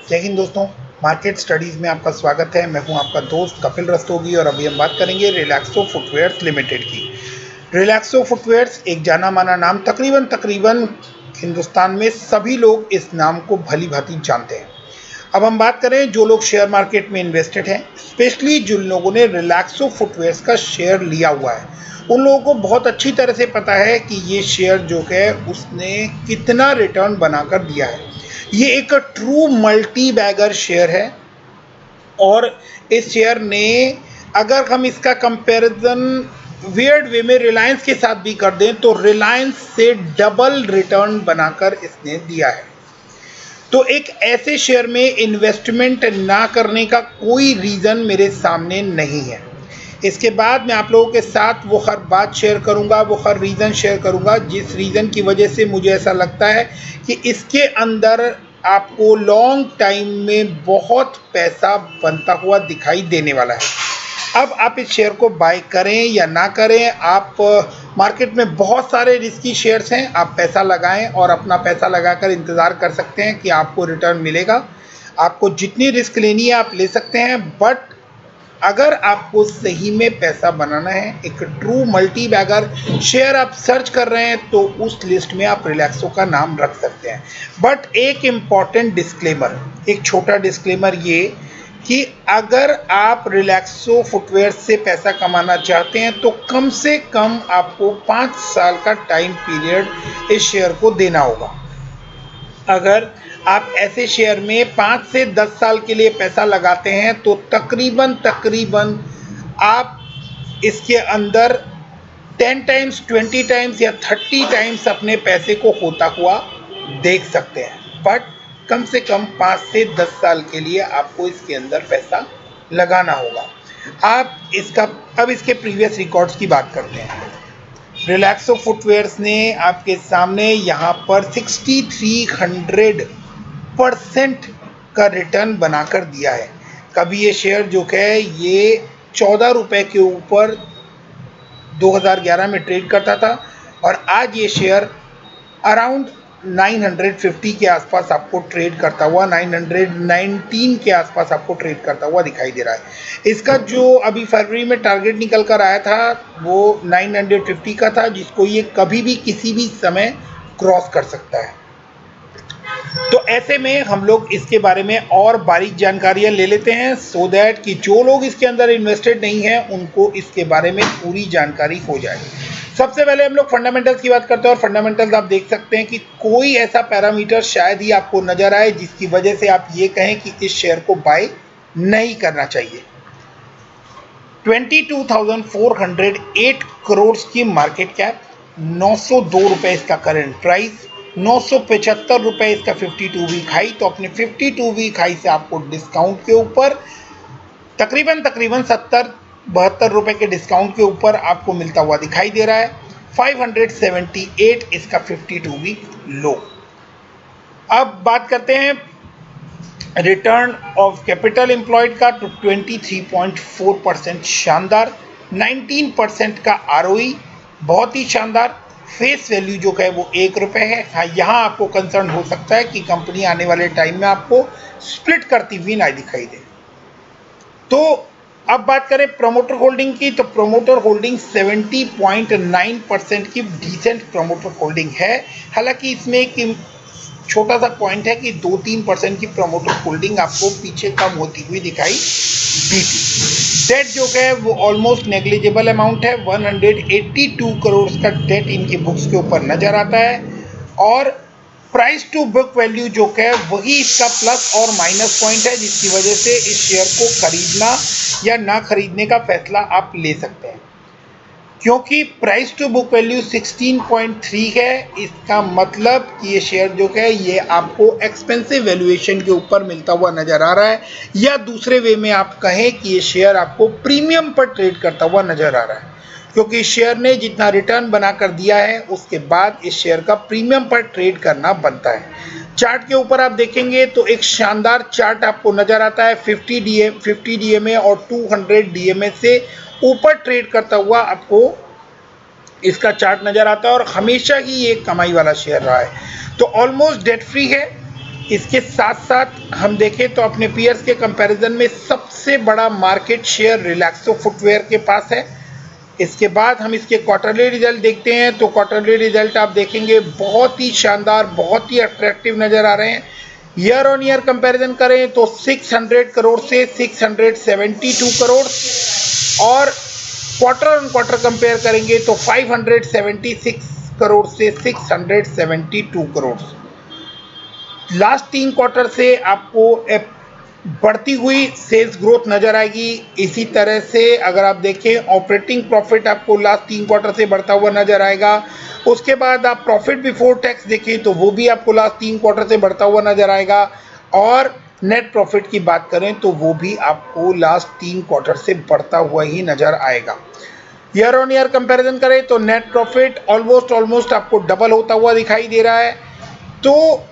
जय हिंद दोस्तों, market studies में आपका स्वागत है। मैं हूं आपका दोस्त कपिल रस्तोगी और अभी हम बात करेंगे रिलैक्सो फुटवेयर्स लिमिटेड की। रिलैक्सो फुटवेयर्स एक जाना माना नाम, तकरीबन हिंदुस्तान में सभी लोग इस नाम को भली भांति जानते हैं। अब हम बात करें जो लोग शेयर मार्केट में इन्वेस्टेड हैं, स्पेशली जिन लोगों ने रिलैक्सो फुटवेयर्स का शेयर लिया हुआ है, उन लोगों को बहुत अच्छी तरह से पता है कि ये शेयर जो है उसने कितना रिटर्न बनाकर दिया है। ये एक ट्रू मल्टी बैगर शेयर है और इस शेयर ने, अगर हम इसका कंपैरिजन वियर्ड वे में रिलायंस के साथ भी कर दें तो रिलायंस से डबल रिटर्न बनाकर इसने दिया है। तो एक ऐसे शेयर में इन्वेस्टमेंट ना करने का कोई रीज़न मेरे सामने नहीं है। इसके बाद मैं आप लोगों के साथ वो हर बात शेयर करूंगा, वो हर रीज़न शेयर करूंगा जिस रीज़न की वजह से मुझे ऐसा लगता है कि इसके अंदर आपको लॉन्ग टाइम में बहुत पैसा बनता हुआ दिखाई देने वाला है। अब आप इस शेयर को बाय करें या ना करें, आप मार्केट में बहुत सारे रिस्की शेयर्स हैं, आप पैसा लगाएं और अपना पैसा लगाकर इंतज़ार कर सकते हैं कि आपको रिटर्न मिलेगा। आपको जितनी रिस्क लेनी है आप ले सकते हैं, बट अगर आपको सही में पैसा बनाना है, एक ट्रू मल्टी बैगर शेयर आप सर्च कर रहे हैं, तो उस लिस्ट में आप रिलैक्सो का नाम रख सकते हैं। बट एक इम्पॉर्टेंट डिस्क्लेमर, एक छोटा डिस्क्लेमर ये कि अगर आप रिलैक्सो फुटवेयर से पैसा कमाना चाहते हैं तो कम से कम आपको 5 साल का टाइम पीरियड इस शेयर को देना होगा। अगर आप ऐसे शेयर में 5 से 10 साल के लिए पैसा लगाते हैं तो तकरीबन आप इसके अंदर 10 टाइम्स, 20 टाइम्स या 30 टाइम्स अपने पैसे को होता हुआ देख सकते हैं। बट कम से कम 5 से 10 साल के लिए आपको इसके अंदर पैसा लगाना होगा। अब इसके प्रीवियस रिकॉर्ड्स की बात करते हैं। रिलैक्सो फुटवेयर्स ने आपके सामने यहाँ पर 6300% का रिटर्न बनाकर दिया है। कभी ये शेयर जो है ये 14 रुपये के ऊपर 2011 में ट्रेड करता था और आज ये शेयर अराउंड 950 के आसपास आपको ट्रेड करता हुआ, 919 के आसपास आपको ट्रेड करता हुआ दिखाई दे रहा है। इसका जो अभी फरवरी में टारगेट निकल कर आया था वो 950 का था, जिसको ये कभी भी किसी भी समय क्रॉस कर सकता है। तो ऐसे में हम लोग इसके बारे में और बारीक जानकारियां ले लेते हैं सो दैट कि जो लोग इसके अंदर इन्वेस्टेड नहीं हैं उनको इसके बारे में पूरी जानकारी हो जाए। सबसे पहले हम लोग फंडामेंटल्स की बात करते हैं और फंडामेंटल्स आप देख सकते हैं कि कोई ऐसा पैरामीटर शायद ही आपको नजर आए जिसकी वजह से आप ये कहें कि इस शेयर को बाय नहीं करना चाहिए। 22,408 करोड़ की मार्केट कैप, 902 रुपये इसका करंट प्राइस, 975 रुपये इसका 52 वीक हाई। तो अपने 52 वीक हाई से आपको डिस्काउंट के ऊपर तकरीबन 70-72 रुपये के डिस्काउंट के ऊपर आपको मिलता हुआ दिखाई दे रहा है। 578 इसका 52 वीक लो। अब बात करते हैं रिटर्न ऑफ कैपिटल एम्प्लॉयड का, तो 23.4% शानदार, 19% का आरओई बहुत ही शानदार। फेस वैल्यू जो है वो 1 रुपये है। हाँ, यहाँ आपको कंसर्न हो सकता है कि कंपनी आने वाले टाइम में आपको स्प्लिट करती हुई ना दिखाई दे। तो अब बात करें प्रमोटर होल्डिंग की, तो प्रमोटर होल्डिंग 70.9% की डिसेंट प्रमोटर होल्डिंग है। हालांकि इसमें एक छोटा सा पॉइंट है कि 2-3% की प्रमोटर होल्डिंग आपको पीछे कम होती हुई दिखाई दी थी। डेट जो है वो ऑलमोस्ट नेग्लिजिबल अमाउंट है, 182 करोड़ का डेट इनकी बुक्स के ऊपर नजर आता है। और प्राइस टू बुक वैल्यू जो है वही इसका प्लस और माइनस पॉइंट है, जिसकी वजह से इस शेयर को खरीदना या ना खरीदने का फैसला आप ले सकते हैं। क्योंकि प्राइस टू बुक वैल्यू 16.3 है, इसका मतलब कि ये शेयर जो है ये आपको एक्सपेंसिव वैल्यूएशन के ऊपर मिलता हुआ नजर आ रहा है, या दूसरे वे में आप कहें कि ये शेयर आपको प्रीमियम पर ट्रेड करता हुआ नजर आ रहा है। क्योंकि इस शेयर ने जितना रिटर्न बनाकर दिया है उसके बाद इस शेयर का प्रीमियम पर ट्रेड करना बनता है। चार्ट के ऊपर आप देखेंगे तो एक शानदार चार्ट आपको नजर आता है, 50 डीएमए और 200 डीएमए से ऊपर ट्रेड करता हुआ आपको इसका चार्ट नजर आता है और हमेशा ही ये कमाई वाला शेयर रहा है। तो ऑलमोस्ट डेट फ्री है, इसके साथ साथ हम देखें तो अपने पीयर्स के कंपैरिजन में सबसे बड़ा मार्केट शेयर रिलैक्सो फुटवेयर के पास है। इसके बाद हम इसके क्वार्टरली रिजल्ट देखते हैं तो क्वार्टरली रिजल्ट आप देखेंगे बहुत ही शानदार, बहुत ही अट्रैक्टिव नज़र आ रहे हैं। ईयर ऑन ईयर कंपैरिजन करें तो 600 करोड़ से 672 करोड़, और क्वार्टर ऑन क्वार्टर कंपेयर करेंगे तो 576 करोड़ से 672 करोड़। लास्ट 3 क्वार्टर से आपको बढ़ती हुई सेल्स ग्रोथ नज़र आएगी। इसी तरह से अगर आप देखें ऑपरेटिंग प्रॉफिट आपको लास्ट 3 क्वार्टर से बढ़ता हुआ नज़र आएगा। उसके बाद आप प्रॉफिट बिफोर टैक्स देखें तो वो भी आपको लास्ट 3 क्वार्टर से बढ़ता हुआ नज़र आएगा, और नेट प्रॉफिट की बात करें तो वो भी आपको लास्ट 3 क्वार्टर से बढ़ता हुआ ही नज़र आएगा। ईयर ऑन ईयर कंपैरिजन करें तो नेट प्रॉफिट ऑलमोस्ट आपको डबल होता हुआ दिखाई दे रहा है। तो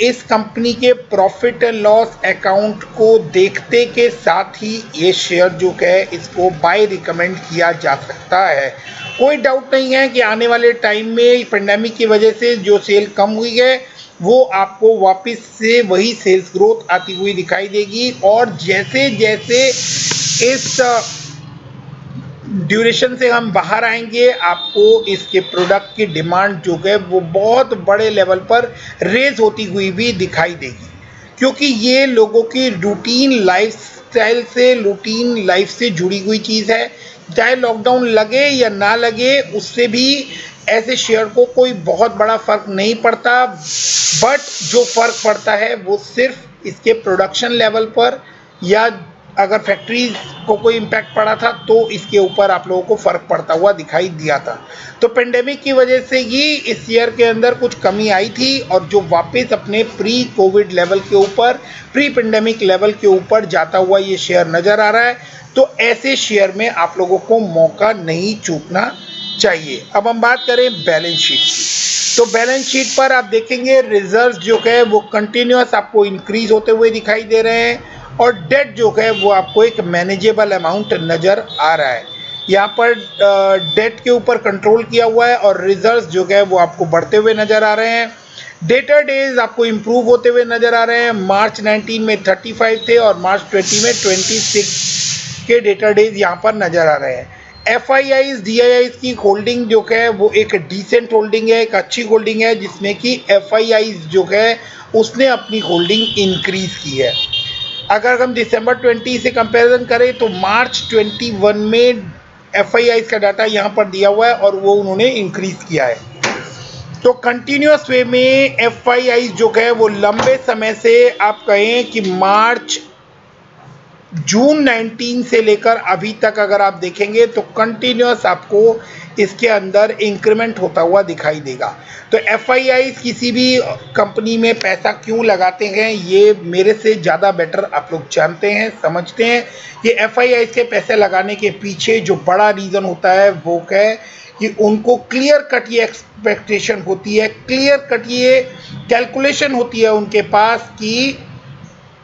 इस कंपनी के प्रॉफिट एंड लॉस अकाउंट को देखते के साथ ही ये शेयर जो है इसको बाय रिकमेंड किया जा सकता है। कोई डाउट नहीं है कि आने वाले टाइम में पेंडेमिक की वजह से जो सेल कम हुई है वो आपको वापस से वही सेल्स ग्रोथ आती हुई दिखाई देगी, और जैसे जैसे इस ड्यूरेशन से हम बाहर आएंगे आपको इसके प्रोडक्ट की डिमांड जो है वो बहुत बड़े लेवल पर रेज होती हुई भी दिखाई देगी, क्योंकि ये लोगों की रूटीन लाइफस्टाइल से, रूटीन लाइफ से जुड़ी हुई चीज़ है। चाहे लॉकडाउन लगे या ना लगे उससे भी ऐसे शेयर को कोई बहुत बड़ा फ़र्क नहीं पड़ता, बट जो फ़र्क पड़ता है वो सिर्फ इसके प्रोडक्शन लेवल पर, या अगर फैक्ट्रीज को कोई इम्पैक्ट पड़ा था तो इसके ऊपर आप लोगों को फ़र्क पड़ता हुआ दिखाई दिया था। तो पेंडेमिक की वजह से ही इस ईयर के अंदर कुछ कमी आई थी, और जो वापस अपने प्री कोविड लेवल के ऊपर, प्री पेंडेमिक लेवल के ऊपर जाता हुआ ये शेयर नज़र आ रहा है। तो ऐसे शेयर में आप लोगों को मौका नहीं चूकना चाहिए। अब हम बात करें बैलेंस शीट की, तो बैलेंस शीट पर आप देखेंगे रिजर्व जो है वो कंटिन्यूस आपको इंक्रीज होते हुए दिखाई दे रहे हैं, और डेट जो है वो आपको एक मैनेजेबल अमाउंट नज़र आ रहा है। यहाँ पर डेट के ऊपर कंट्रोल किया हुआ है, और रिजर्व्स जो है वो आपको बढ़ते हुए नज़र आ रहे हैं। डेटर डेज आपको इम्प्रूव होते हुए नज़र आ रहे हैं। मार्च 19 में 35 थे और मार्च 20 में 26 के डेटर डेज यहाँ पर नज़र आ रहे हैं। FIIs DIIs की होल्डिंग जो है वो एक डिसेंट होल्डिंग है, एक अच्छी होल्डिंग है, जिसमें कि FIIs जो है उसने अपनी होल्डिंग इंक्रीज़ की है। अगर हम दिसंबर 20 से कंपैरिजन करें तो मार्च 21 में FIIs का डाटा यहाँ पर दिया हुआ है और वो उन्होंने इंक्रीज़ किया है। तो कंटिन्यूस वे में FIIs जो है वो लंबे समय से आप कहें कि मार्च जून 19 से लेकर अभी तक अगर आप देखेंगे तो कंटिन्यूस आपको इसके अंदर इंक्रीमेंट होता हुआ दिखाई देगा। तो FIIs किसी भी कंपनी में पैसा क्यों लगाते हैं ये मेरे से ज़्यादा बेटर आप लोग जानते हैं, समझते हैं। ये FIIs के पैसे लगाने के पीछे जो बड़ा रीज़न होता है वो है कि उनको क्लियर कट ये एक्सपेक्टेशन होती है, क्लियर कट ये कैलकुलेशन होती है उनके पास कि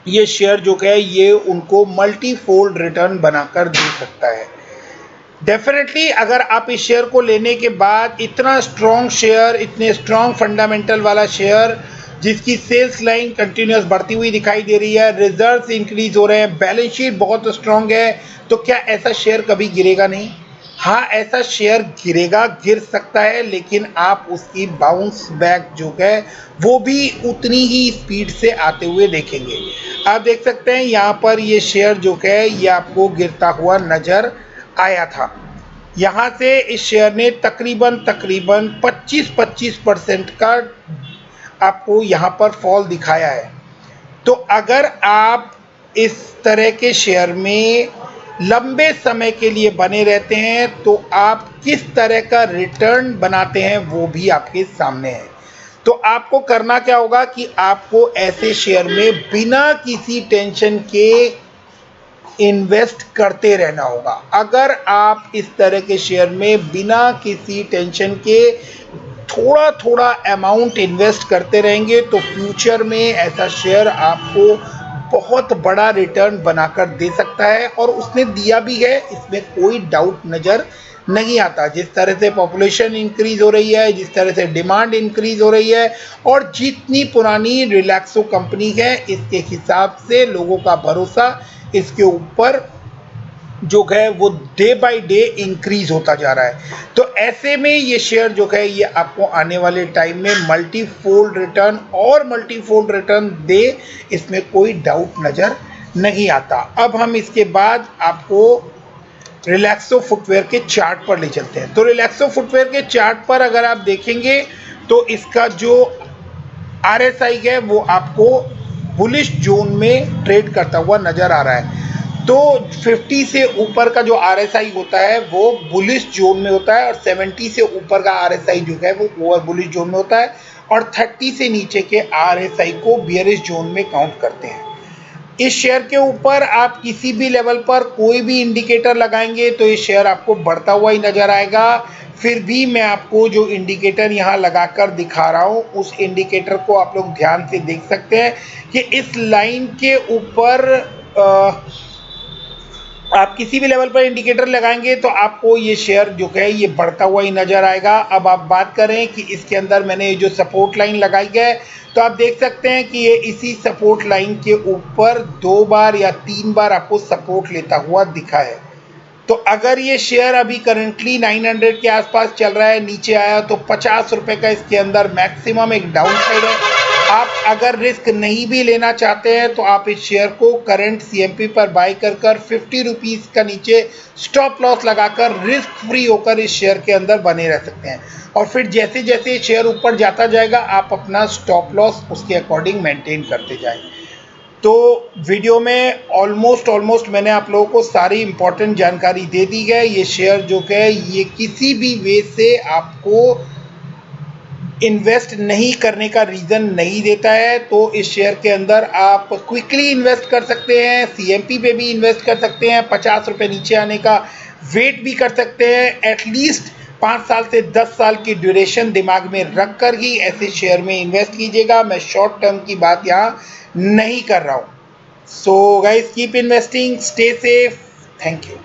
ये शेयर जो है ये उनको मल्टीफोल्ड रिटर्न बनाकर दे सकता है। डेफिनेटली अगर आप इस शेयर को लेने के बाद इतना स्ट्रॉन्ग शेयर, इतने स्ट्रॉन्ग फंडामेंटल वाला शेयर जिसकी सेल्स लाइन कंटिन्यूस बढ़ती हुई दिखाई दे रही है, रिजर्व्स इंक्रीज हो रहे हैं, बैलेंस शीट बहुत स्ट्रॉन्ग है, तो क्या ऐसा शेयर कभी गिरेगा नहीं? हाँ, ऐसा शेयर गिरेगा, गिर सकता है, लेकिन आप उसकी बाउंस बैक जो है वो भी उतनी ही स्पीड से आते हुए देखेंगे। आप देख सकते हैं यहाँ पर ये शेयर जो है ये आपको गिरता हुआ नज़र आया था। यहाँ से इस शेयर ने तकरीबन 25% का आपको यहाँ पर फॉल दिखाया है। तो अगर आप इस तरह के शेयर में लंबे समय के लिए बने रहते हैं तो आप किस तरह का रिटर्न बनाते हैं वो भी आपके सामने है। तो आपको करना क्या होगा कि आपको ऐसे शेयर में बिना किसी टेंशन के इन्वेस्ट करते रहना होगा। अगर आप इस तरह के शेयर में बिना किसी टेंशन के थोड़ा थोड़ा अमाउंट इन्वेस्ट करते रहेंगे तो फ्यूचर में ऐसा शेयर आपको बहुत बड़ा रिटर्न बनाकर दे सकता है, और उसने दिया भी है, इसमें कोई डाउट नज़र नहीं आता। जिस तरह से पॉपुलेशन इंक्रीज हो रही है, जिस तरह से डिमांड इंक्रीज हो रही है और जितनी पुरानी रिलैक्सो कंपनी है, इसके हिसाब से लोगों का भरोसा इसके ऊपर जो है वो डे बाय डे इंक्रीज होता जा रहा है। तो ऐसे में ये शेयर जो है ये आपको आने वाले टाइम में मल्टीफोल्ड रिटर्न दे, इसमें कोई डाउट नज़र नहीं आता। अब हम इसके बाद आपको रिलैक्सो फुटवेयर के चार्ट पर ले चलते हैं। तो रिलैक्सो फुटवेयर के चार्ट पर अगर आप देखेंगे तो इसका जो RSI है वो आपको बुलिश जोन में ट्रेड करता हुआ नज़र आ रहा है। तो 50 से ऊपर का जो RSI होता है वो बुलिश जोन में होता है और 70 से ऊपर का RSI जो है वो ओवर बुलिश जोन में होता है और 30 से नीचे के RSI को बियरिश जोन में काउंट करते हैं। इस शेयर के ऊपर आप किसी भी लेवल पर कोई भी इंडिकेटर लगाएंगे तो ये शेयर आपको बढ़ता हुआ ही नज़र आएगा। फिर भी मैं आपको जो इंडिकेटर यहाँ लगाकर दिखा रहा हूँ उस इंडिकेटर को आप लोग ध्यान से देख सकते हैं कि इस लाइन के ऊपर आप किसी भी लेवल पर इंडिकेटर लगाएंगे तो आपको ये शेयर जो है ये बढ़ता हुआ ही नज़र आएगा। अब आप बात करें कि इसके अंदर मैंने जो सपोर्ट लाइन लगाई है तो आप देख सकते हैं कि ये इसी सपोर्ट लाइन के ऊपर 2 बार या 3 बार आपको सपोर्ट लेता हुआ दिखा है। तो अगर ये शेयर अभी करंटली 900 के आसपास चल रहा है, नीचे आया तो 50 रुपये का इसके अंदर मैक्सिमम एक डाउन साइड है। आप अगर रिस्क नहीं भी लेना चाहते हैं तो आप इस शेयर को करंट CMP पर बाय कर 50 रुपीज़ का नीचे स्टॉप लॉस लगाकर रिस्क फ्री होकर इस शेयर के अंदर बने रह सकते हैं और फिर जैसे जैसे शेयर ऊपर जाता जाएगा आप अपना स्टॉप लॉस उसके अकॉर्डिंग मेंटेन करते जाएं। तो वीडियो में ऑलमोस्ट मैंने आप लोगों को सारी इंपॉर्टेंट जानकारी दे दी है। ये शेयर जो है ये किसी भी वे से आपको इन्वेस्ट नहीं करने का रीज़न नहीं देता है। तो इस शेयर के अंदर आप क्विकली इन्वेस्ट कर सकते हैं, CMP पे भी इन्वेस्ट कर सकते हैं, 50 रुपये नीचे आने का वेट भी कर सकते हैं। एटलीस्ट 5 साल से 10 साल की ड्यूरेशन दिमाग में रख कर ही ऐसे शेयर में इन्वेस्ट कीजिएगा। मैं शॉर्ट टर्म की बात यहाँ नहीं कर रहा हूँ। So guys keep investing, stay safe, thank you.